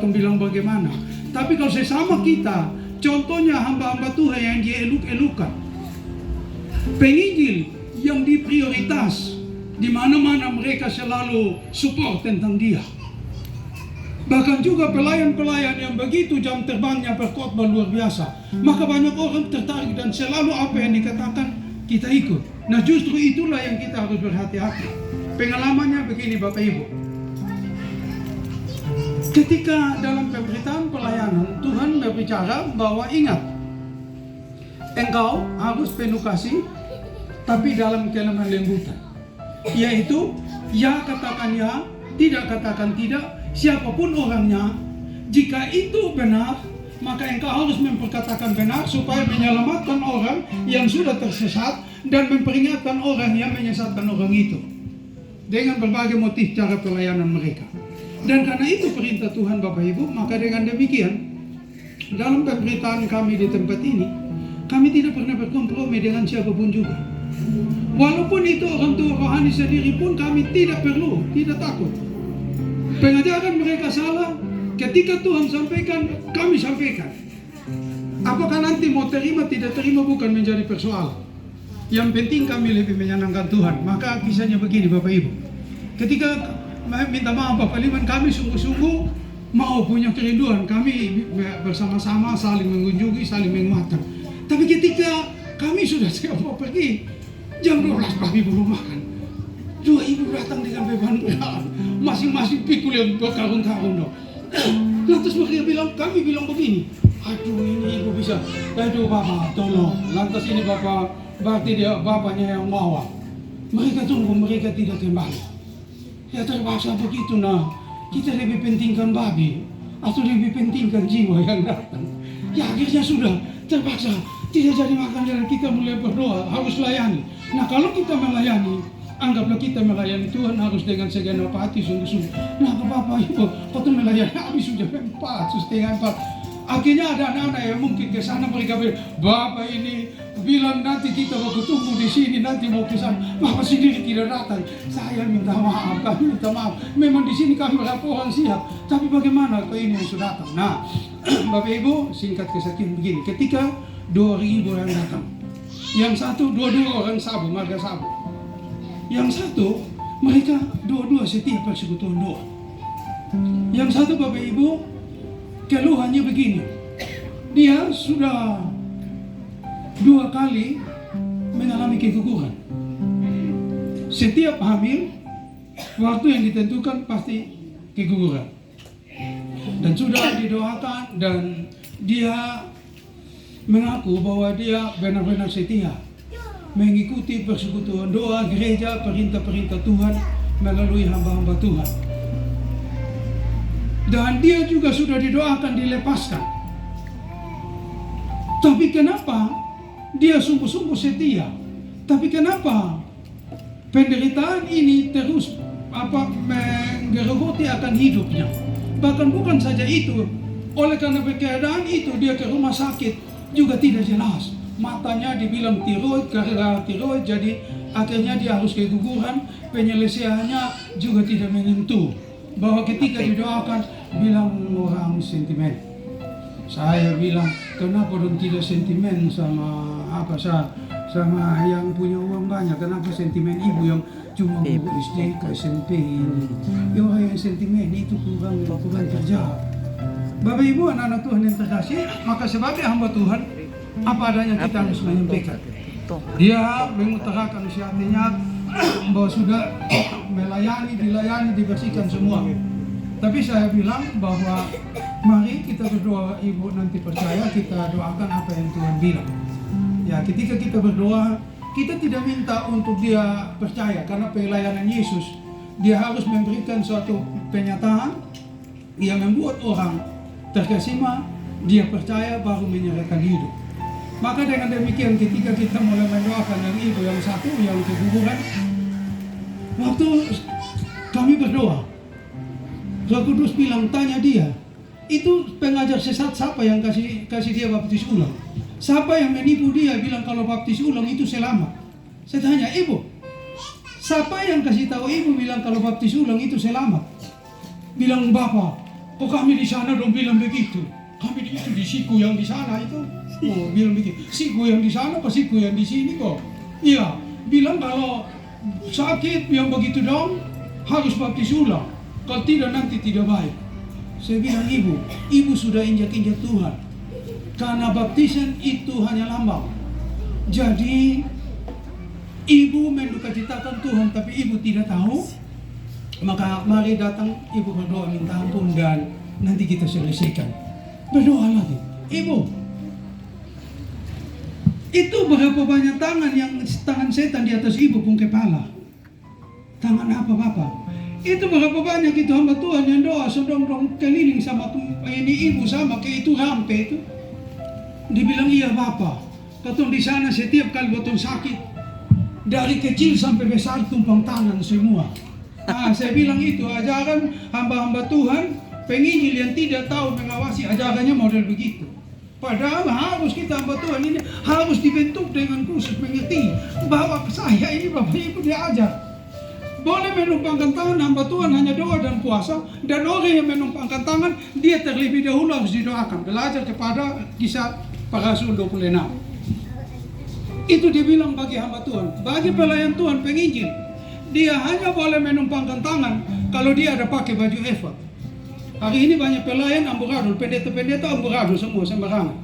akan bilang bagaimana. Tapi kalau sesama kita, contohnya hamba-hamba Tuhan yang dieluk-elukan, penginjil yang diprioritas, di mana-mana mereka selalu support tentang dia. Bahkan juga pelayan-pelayan yang begitu jam terbangnya berkhotbah luar biasa, maka banyak orang tertarik dan selalu apa yang dikatakan kita ikut. Nah justru itulah yang kita harus berhati-hati. Pengalamannya begini Bapak Ibu, ketika dalam pemberitaan pelayanan Tuhan berbicara bahwa ingat, engkau harus penuh kasih tapi dalam kelemah lembutan, yaitu ya katakan ya, tidak katakan tidak, siapapun orangnya. Jika itu benar, maka engkau harus memperkatakan benar supaya menyelamatkan orang yang sudah tersesat dan memperingatkan orang yang menyesatkan orang itu dengan berbagai motif cara pelayanan mereka. Dan karena itu perintah Tuhan Bapak Ibu, maka dengan demikian dalam pemberitaan kami di tempat ini, kami tidak pernah berkompromi dengan siapapun juga. Walaupun itu orang tua rohani sendiri pun kami tidak perlu, tidak takut. Pengajaran mereka salah, ketika Tuhan sampaikan, kami sampaikan. Apakah nanti mau terima tidak terima bukan menjadi persoalan. Yang penting kami lebih menyenangkan Tuhan. Maka kisahnya begini Bapak Ibu, ketika minta maaf Bapak Liman, kami sungguh-sungguh mau punya kerinduan, kami bersama-sama saling mengunjungi, saling menguatkan. Tapi ketika kami sudah siap mau pergi, jam 12 pagi belum makan, 2 ibu datang dengan beban berat, masing-masing pikul yang berkarung-karung. Lantas mereka bilang, kami bilang begini, aduh ini ibu bisa, aduh Bapak tolong. Lantas ini Bapak, berarti dia bapaknya yang bawa. Mereka tunggu, mereka tidak kembali. Ya terpaksa begitu. Nah, kita lebih pentingkan babi atau lebih pentingkan jiwa yang datang. Ya akhirnya sudah terpaksa tidak jadi makan, dan kita mulai berdoa, harus layani. Nah kalau kita melayani, anggaplah kita melayani Tuhan harus dengan segenap hati sungguh-sungguh. Nah Bapak Ibu, waktu melayani habis sudah 4:30. Akhirnya ada anak-anak yang mungkin ke sana, mereka bilang, Bapak ini bilang nanti kita mau tunggu di sini, nanti mau ke sana. Bapak sendiri tidak datang. Saya minta maaf, kami minta maaf. Memang di sini kami laporan siap, tapi bagaimana kalau ini yang sudah datang? Nah, Bapak Ibu, singkat kesakian begini. Ketika 2 ibu yang datang, yang satu dua-dua orang Sabu, marga Sabu. Yang satu mereka dua-dua setiap persekutuan doa. Yang satu Bapak Ibu, keluhannya begini, dia sudah 2 kali mengalami keguguran. Setiap hamil, waktu yang ditentukan pasti keguguran. Dan sudah didoakan, dan dia mengaku bahwa dia benar-benar setia mengikuti persekutuan doa gereja, perintah-perintah Tuhan melalui hamba-hamba Tuhan. Dan dia juga sudah didoakan dilepaskan. Tapi kenapa dia sungguh-sungguh setia? Tapi kenapa penderitaan ini terus menggerogoti akan hidupnya? Bahkan bukan saja itu, oleh karena keadaan itu dia ke rumah sakit juga tidak jelas. Matanya dibilang tiroid, karena tiroid jadi akhirnya dia harus keguguran. Penyelesaiannya juga tidak menentu. Bahwa ketika didoakan bilang orang sentimen. Saya bilang, kenapa dong tidak sentimen sama sama yang punya uang banyak? Kenapa sentimen ibu yang cuma guru SD ke SMP ini? Yang orang yang sentimen itu kurang kerja. Bapak Ibu, anak-anak Tuhan yang terkasih, maka sebagai hamba Tuhan, apa adanya kita harus menyampaikan. Dia mengutarakan isi hatinya bahwa sudah dilayani, dibersihkan semua. Tapi saya bilang bahwa mari kita berdoa, Ibu nanti percaya, kita doakan apa yang Tuhan bilang. Ya, ketika kita berdoa, kita tidak minta untuk dia percaya, karena pelayanan Yesus, dia harus memberikan suatu penyataan yang membuat orang terkesima, dia percaya baru menyerahkan hidup. Maka dengan demikian ketika kita mulai mendoakan yang ibu yang satu yang keguguran, waktu kami berdoa, Roh Kudus bilang, tanya dia, itu pengajar sesat siapa yang kasih dia baptis ulang? Siapa yang menipu dia bilang kalau baptis ulang itu selamat? Saya tanya, Ibu, siapa yang kasih tahu Ibu bilang kalau baptis ulang itu selamat? Bilang, Bapak, Kok kami di sana dong bilang begitu? Kami di siku yang di sana itu. Oh, bilang begitu. Siku yang di sana apa siku yang di sini kok? Iya, bilang kalau sakit yang begitu dong harus baptis ulang. Kalau tidak nanti tidak baik. Saya bilang ibu sudah injak-injak Tuhan. Karena baptisan itu hanya lambang. Jadi ibu mendukacitakan Tuhan tapi ibu tidak tahu. Maka mari datang ibu berdoa minta ampun dan nanti kita selesaikan. Berdoa lagi. Ibu, itu berapa banyak tangan setan di atas ibu pun kepala. Tangan apa Bapak? Itu berapa banyak itu hamba Tuhan yang doa sedang keliling sama ini ibu sama kayak itu rampe itu. Dibilang iya Bapak. Katong di sana setiap kali botong sakit dari kecil sampai besar tumpang tangan semua. Saya bilang itu ajaran hamba-hamba Tuhan penginjil yang tidak tahu mengawasi ajarannya model begitu. Padahal harus kita hamba Tuhan ini harus dibentuk dengan khusus mengerti bahwa saya ini Bapak Ibu diajar. Boleh menumpangkan tangan hamba Tuhan hanya doa dan puasa. Dan orang yang menumpangkan tangan dia terlebih dahulu harus didoakan. Belajar kepada Kisah Para Rasul 26. Itu dibilang bagi hamba Tuhan. Bagi pelayan Tuhan penginjil, dia hanya boleh menumpangkan tangan kalau dia ada pakai baju efod. Hari ini banyak pelayan amburadul, pendeta-pendeta amburadul semua sembarangan.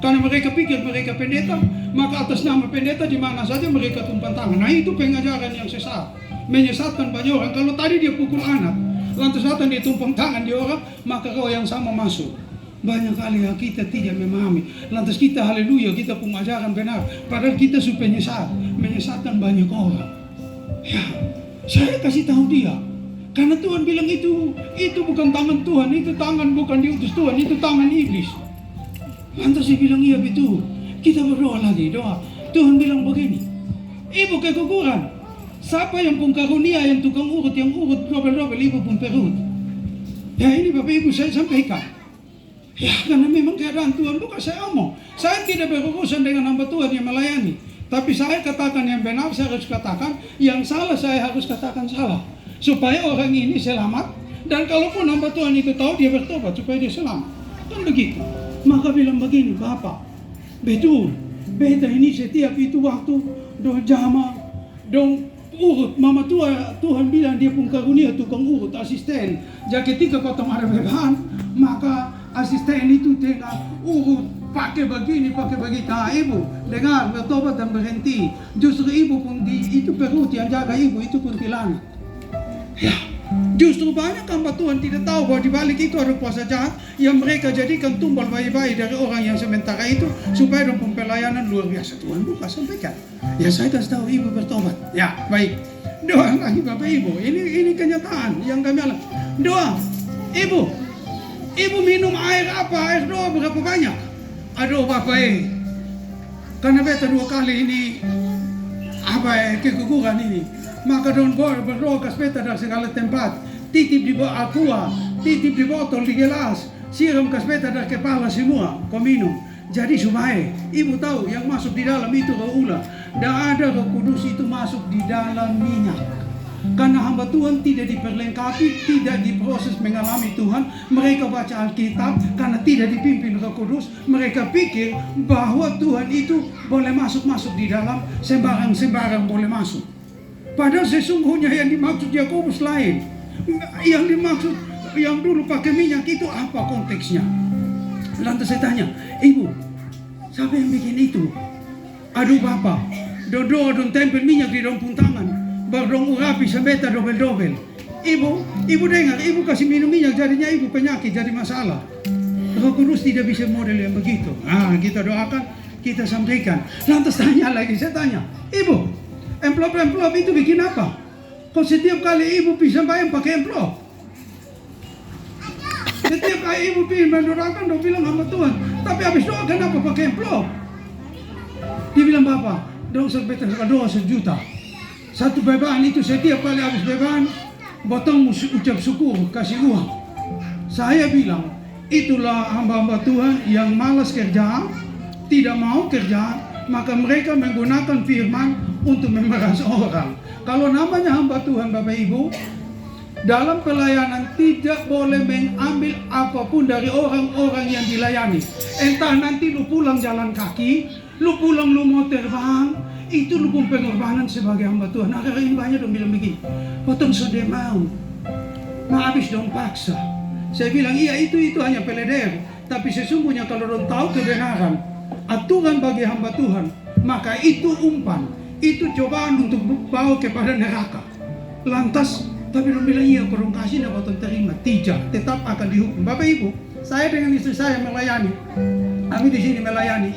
Karena mereka pikir mereka pendeta, maka atas nama pendeta di mana saja mereka tumpang tangan. Nah itu pengajaran yang sesat, menyesatkan banyak orang. Kalau tadi dia pukul anak, lantas datang dia tumpang tangan di orang, maka roh yang sama masuk. Banyak kali kita tidak memahami. Lantas kita haleluya, kita pengajaran benar. Padahal kita supaya menyesatkan banyak orang. Ya, saya kasih tahu dia. Karena Tuhan bilang itu bukan tangan Tuhan, itu tangan bukan diutus Tuhan, itu tangan iblis. Lantas saya bilang iya betul. Kita berdoa lagi, doa. Tuhan bilang begini, ibu kekurangan. Siapa yang pun karunia, yang tukang urut, yang urut dobel-dobel, ibu pun perut. Ya ini Bapak Ibu saya sampaikan. Ya karena memang keadaan Tuhan bukan saya omong. Saya tidak berurusan dengan hamba Tuhan yang melayani. Tapi saya katakan yang benar, saya harus katakan. Yang salah, saya harus katakan salah. Supaya orang ini selamat. Dan kalaupun hamba Tuhan itu tahu, dia bertobat supaya dia selamat. Kan begitu. Maka bilang begini, Bapak, betul. Beta ini setiap itu waktu, dong jama, dong urut. Mama Tuhan bilang dia pun karunia tukang urut, asisten. Jadi ketika kau ada beban, maka asisten itu tengah urut. Pakai begini, pakai begitu. Nah, ibu, dengar, bertobat dan berhenti. Justru ibu pun itu perut yang jaga ibu, itu kuntilanak. Ya, justru banyak hamba Tuhan tidak tahu bahwa di balik itu ada kuasa jahat yang mereka jadikan tumbal bayi-bayi dari orang yang sementara itu supaya dalam pelayanan luar biasa. Tuhan buka sampaikan. Ya, saya kasih tahu ibu bertobat. Ya, baik. Doa lagi Bapak Ibu. Ini kenyataan yang kami alami. Doa. Ibu minum air apa? Air doa berapa banyak? Aduh Bapak karena beta 2 kali ini keguguran ini, maka don berdoa kas beta dari segala tempat, titip di bawah aqua, titip di botol, di gelas, siram kas beta dari kepala semua, kau minum. Jadi supaya ibu tahu yang masuk di dalam itu roh ulah, dan ada roh kudus itu masuk di dalam minyak. Karena hamba Tuhan tidak diperlengkapi, tidak diproses mengalami Tuhan. Mereka baca Alkitab karena tidak dipimpin Roh Kudus. Mereka pikir bahwa Tuhan itu boleh masuk di dalam, sembarang boleh masuk. Padahal sesungguhnya yang dimaksud Yakobus lain. Yang dimaksud yang dulu pakai minyak itu apa konteksnya? Lantas saya tanya, ibu, siapa yang bikin itu? Aduh Bapak, don tempel minyak di dalam tangan. Berdong urapi sebeta dobel-dobel. Ibu dengar, ibu kasih minum minyak jadinya ibu penyakit, jadi masalah. Roh Kudus tidak bisa model yang begitu. Kita doakan, kita sampaikan. Lantas tanya lagi, saya tanya, ibu, amplop itu bikin apa? Kok setiap kali ibu pisah bayang pakai amplop? Setiap kali ibu pilih mendoakan, dia bilang hamba Tuhan. Tapi habis doa kenapa pakai amplop? Dia bilang Bapak, dong sebeta doa 1 juta. 1 beban itu setiap kali habis beban, botong ucap syukur, kasih uang. Saya bilang, itulah hamba-hamba Tuhan yang malas kerja, tidak mau kerja, maka mereka menggunakan firman untuk memeras orang. Kalau namanya hamba Tuhan Bapak Ibu, dalam pelayanan tidak boleh mengambil apapun dari orang-orang yang dilayani. Entah nanti lu pulang jalan kaki, lu pulang lu mau terbang, itu lu pun pengorbanan sebagai hamba Tuhan. Nah, karena ini banyak dong bilang begini, potong sudah mau habis dong paksa. Saya bilang iya, itu hanya peledar. Tapi sesungguhnya kalau dong tahu kebenaran, aturan bagi hamba Tuhan, maka itu umpan, itu cobaan untuk bawa kepada neraka. Lantas tapi dong bilang iya, kurang kasih nak potong terima. Tidak, tetap akan dihukum. Bapak Ibu, saya dengan istri saya melayani. Kami di sini melayani.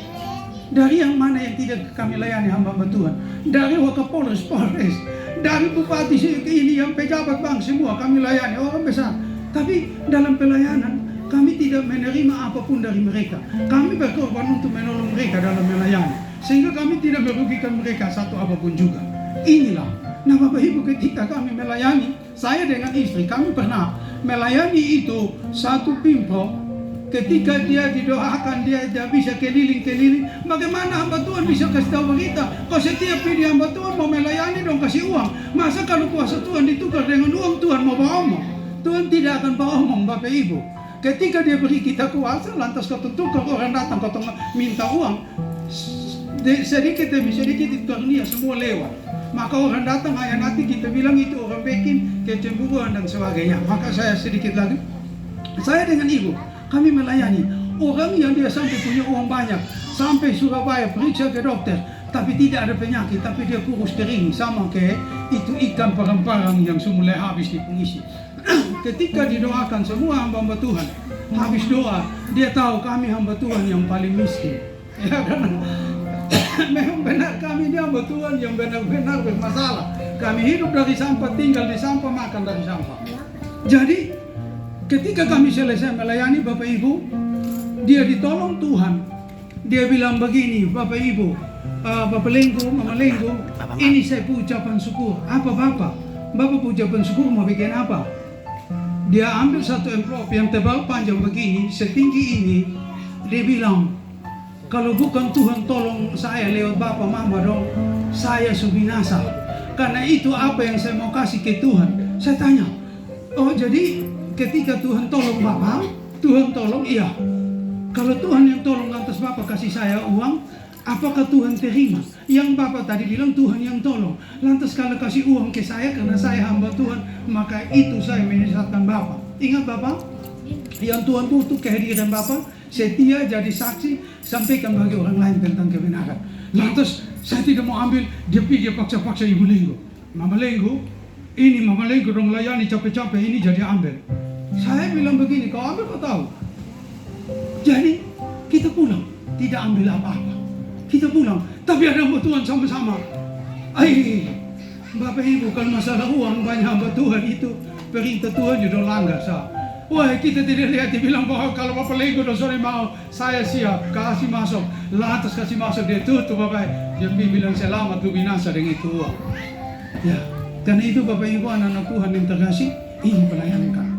Dari yang mana yang tidak kami layani hamba-hamba Tuhan? Dari Wakapolres, Polres, dari bupati ini yang pejabat bank semua kami layani, orang besar. Tapi dalam pelayanan kami tidak menerima apapun dari mereka. Kami berkorban untuk menolong mereka dalam melayani, sehingga kami tidak merugikan mereka satu apapun juga. Inilah. Nah Bapak Ibu, ketika kami melayani, saya dengan istri kami pernah melayani itu satu pimpro. Ketika dia didoakan, dia bisa keliling-keliling. Bagaimana hamba Tuhan bisa kasih tahu berita? Kau setiap pilih hamba Tuhan mau melayani dong kasih uang. Masa kalau kuasa Tuhan ditukar dengan uang, Tuhan mau bawa omong? Tuhan tidak akan bawa omong, Bapak Ibu. Ketika dia beri kita kuasa, lantas kau tukar, orang datang kau minta uang, sedikit demi sedikit itu karunia semua lewat. Maka orang datang, ayah nanti kita bilang itu orang bikin kecemburuan dan sebagainya. Maka saya sedikit lagi, saya dengan ibu, kami melayani orang yang dia sampai punya uang banyak, sampai Surabaya periksa ke dokter, tapi tidak ada penyakit, tapi dia kurus kering, sama kayak itu ikan parang-parang yang semula habis di pengisi. Ketika didoakan semua hamba-hamba Tuhan, habis doa, dia tahu kami hamba Tuhan yang paling miskin. Ya kan? Memang benar kami ini hamba Tuhan yang benar-benar bermasalah. Kami hidup dari sampah, tinggal di sampah, makan dari sampah. Jadi ketika kami selesai melayani Bapak Ibu, dia ditolong Tuhan. Dia bilang begini, Bapak Ibu, Bapak Lenggo, Mama Lenggo, ini saya ucapan syukur. Apa Bapak? Bapak ucapan syukur mau bikin apa? Dia ambil satu envelope yang tebal panjang begini, setinggi ini. Dia bilang, kalau bukan Tuhan tolong saya lewat Bapak Mama dong, saya subinasa. Karena itu apa yang saya mau kasih ke Tuhan. Saya tanya, oh jadi ketika Tuhan tolong Bapak, Tuhan tolong iya. Kalau Tuhan yang tolong lantas Bapak kasih saya uang, apakah Tuhan terima? Yang Bapak tadi bilang Tuhan yang tolong. Lantas kalau kasih uang ke saya karena saya hamba Tuhan, maka itu saya menyesatkan Bapak. Ingat Bapak, yang Tuhan butuh kehadiran Bapak, setia jadi saksi, sampaikan bagi orang lain tentang kebenaran. Lantas saya tidak mau ambil, dia paksa-paksa Ibu Lenggo. Mama Lenggo, ini Mama Lenggo dong melayani capek-capek, ini jadi ambil. Saya bilang begini, kau ambil kau tahu. Jadi kita pulang, tidak ambil apa-apa. Kita pulang, tapi ada hamba Tuhan sama-sama. Bapak Ibu, kalau masalah uang banyak hamba Tuhan itu perintah Tuhan juga langgar sah. Wah, kita tidak lihat dibilang bahwa kalau Bapak Lenggo dan sore mau, saya siap, kasih masuk. Lantas kasih masuk, dia tutup Bapak. Dia bilang selamat lu binasa dengan itu uang. Ya, karena itu Bapak Ibu anak-anak Tuhan yang terkasih, ini pelayanan kami.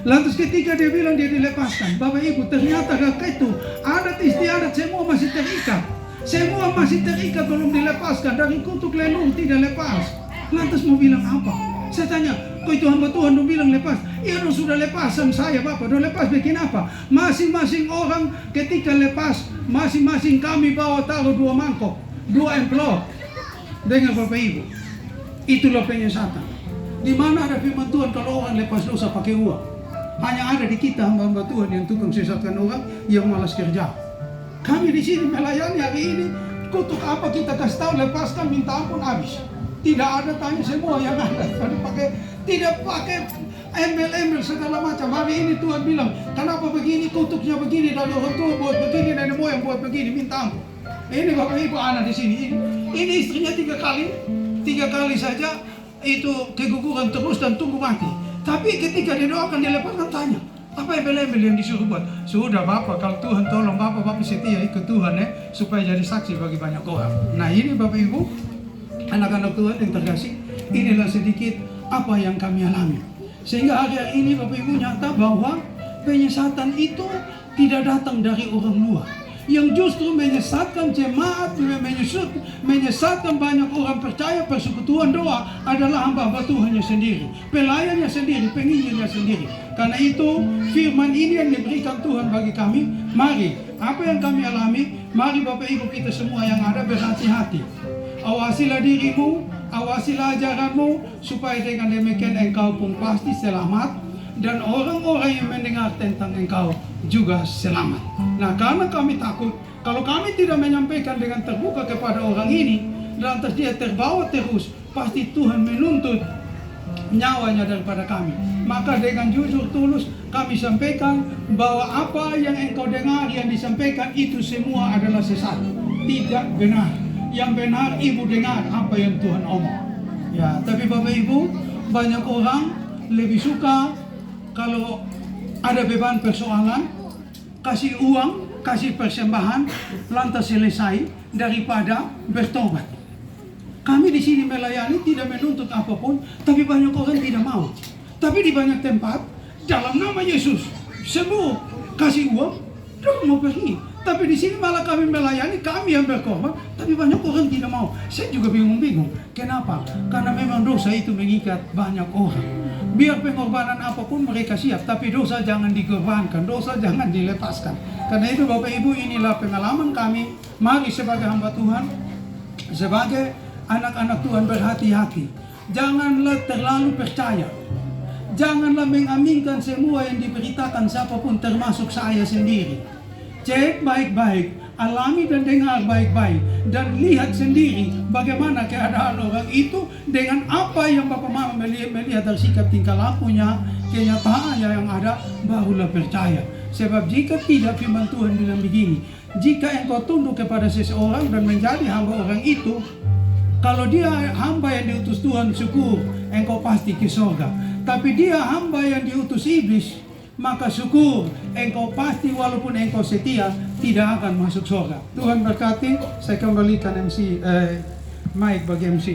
Lantas ketika dia bilang dia dilepaskan, Bapak Ibu ternyata itu adat istiadat semua masih terikat. Semua masih terikat belum dilepaskan, dari kutuk leluhur tidak lepas. Lantas mau bilang apa? Saya tanya, kok itu hamba Tuhan dong bilang lepas? Iya dong sudah lepasan saya Bapak, dong lepas bikin apa? Masing-masing orang ketika lepas, masing-masing kami bawa taruh 2 mangkok, 2 envelope. Dengan Bapak Ibu, itulah penyesatan. Di mana ada firman Tuhan kalau orang lepas dosa pakai uang? Hanya ada di kita hamba-hamba Tuhan yang tukang sesatkan orang, yang malas kerja. Kami di sini melayani hari ini, kutuk apa kita kasih tahu, lepaskan, minta ampun, habis. Tidak ada tanya semua yang ada. Tidak pakai embel-embel segala macam. Hari ini Tuhan bilang, kenapa begini, kutuknya begini, dari orang tua buat begini, dari moyang buat begini, minta ampun. Ini Bapak Ibu anak di sini. Ini istrinya 3 kali saja itu keguguran terus dan tunggu mati. Tapi ketika didoakan dilepaskan, tanya, apa embel-embel yang disuruh buat? Sudah Bapak, kalau Tuhan tolong Bapak setia ikut Tuhan supaya jadi saksi bagi banyak orang. Nah ini Bapak Ibu, anak-anak Tuhan yang terkasih, inilah sedikit apa yang kami alami. Sehingga hari ini Bapak Ibu nyata bahwa penyesatan itu tidak datang dari orang luar. yang justru menyesatkan jemaat, menyesatkan banyak orang percaya persekutuan doa adalah hamba-hamba Tuhannya sendiri, pelayannya sendiri, penginjilnya sendiri. Karena itu firman ini yang diberikan Tuhan bagi kami. Mari, apa yang kami alami, mari Bapak Ibu kita semua yang ada berhati-hati. Awasilah dirimu, awasilah ajaranmu, supaya dengan demikian engkau pun pasti selamat, dan orang-orang yang mendengar tentang engkau juga selamat. Nah, karena kami takut, kalau kami tidak menyampaikan dengan terbuka kepada orang ini, lantas dia terbawa terus, pasti Tuhan menuntut nyawanya daripada kami. Maka dengan jujur tulus kami sampaikan bahwa apa yang engkau dengar, yang disampaikan itu semua adalah sesat, tidak benar. Yang benar ibu dengar apa yang Tuhan omong. Ya, tapi Bapak Ibu, banyak orang lebih suka kalau ada beban persoalan, kasih uang, kasih persembahan, lantas selesai daripada bertobat. Kami di sini melayani tidak menuntut apapun, tapi banyak orang tidak mau. Tapi di banyak tempat, dalam nama Yesus, sembuh, kasih uang, dan mau pergi. Tapi di sini malah kami melayani, kami yang berkorban, tapi banyak orang tidak mau. Saya juga bingung-bingung. Kenapa? Karena memang dosa itu mengikat banyak orang. Biar pengorbanan apapun mereka siap, tapi dosa jangan dikorbankan, dosa jangan dilepaskan. Karena itu Bapak Ibu, inilah pengalaman kami. Mari sebagai hamba Tuhan, sebagai anak-anak Tuhan berhati-hati. Janganlah terlalu percaya. Janganlah mengaminkan semua yang diberitakan siapapun, termasuk saya sendiri. Cek baik-baik, alami dan dengar baik-baik, dan lihat sendiri bagaimana keadaan orang itu dengan apa yang Bapak Mama melihat dari sikap tingkah lakunya, kenyataannya yang ada, barulah percaya. Sebab jika tidak, firman Tuhan bilang begini, jika engkau tunduk kepada seseorang dan menjadi hamba orang itu, kalau dia hamba yang diutus Tuhan, syukur, engkau pasti ke surga. Tapi dia hamba yang diutus iblis, maka syukur, engkau pasti walaupun engkau setia tidak akan masuk surga. Tuhan berkati. Saya kembalikan mic bagi MC.